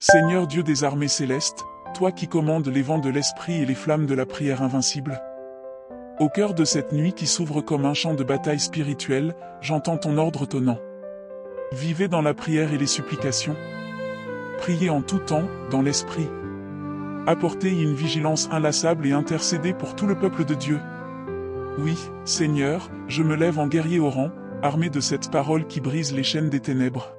Seigneur Dieu des armées célestes, toi qui commandes les vents de l'esprit et les flammes de la prière invincible. Au cœur de cette nuit qui s'ouvre comme un champ de bataille spirituelle, j'entends ton ordre tonnant. Vivez dans la prière et les supplications. Priez en tout temps, dans l'esprit. Apportez une vigilance inlassable et intercédez pour tout le peuple de Dieu. Oui, Seigneur, je me lève en guerrier au rang, armé de cette parole qui brise les chaînes des ténèbres.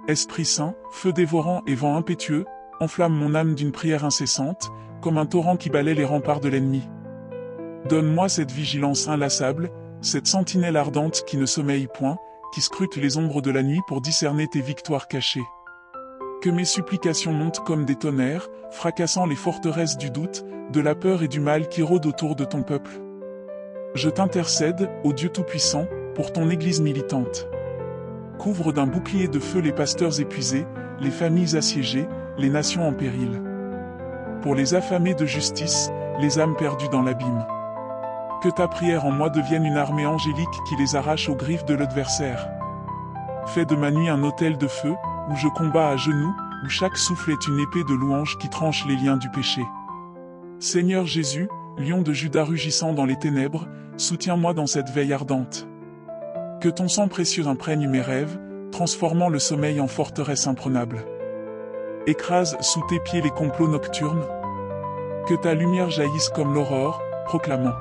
Esprit Saint, feu dévorant et vent impétueux, enflamme mon âme d'une prière incessante, comme un torrent qui balaie les remparts de l'ennemi. Donne-moi cette vigilance inlassable, cette sentinelle ardente qui ne sommeille point, qui scrute les ombres de la nuit pour discerner tes victoires cachées. Que mes supplications montent comme des tonnerres, fracassant les forteresses du doute, de la peur et du mal qui rôdent autour de ton peuple. Je t'intercède, ô Dieu Tout-Puissant, pour ton Église militante. Couvre d'un bouclier de feu les pasteurs épuisés, les familles assiégées, les nations en péril. Pour les affamés de justice, les âmes perdues dans l'abîme. Que ta prière en moi devienne une armée angélique qui les arrache aux griffes de l'adversaire. Fais de ma nuit un autel de feu, où je combats à genoux, où chaque souffle est une épée de louange qui tranche les liens du péché. Seigneur Jésus, lion de Juda rugissant dans les ténèbres, soutiens-moi dans cette veille ardente. Que ton sang précieux imprègne mes rêves, transformant le sommeil en forteresse imprenable. Écrase sous tes pieds les complots nocturnes. Que ta lumière jaillisse comme l'aurore, proclamant: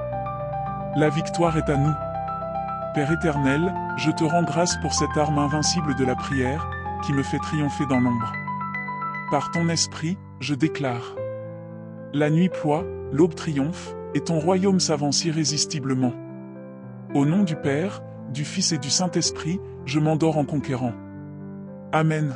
la victoire est à nous. Père éternel, je te rends grâce pour cette arme invincible de la prière, qui me fait triompher dans l'ombre. Par ton esprit, je déclare: la nuit ploie, l'aube triomphe, et ton royaume s'avance irrésistiblement. Au nom du Père, du Fils et du Saint-Esprit, je m'endors en conquérant. Amen.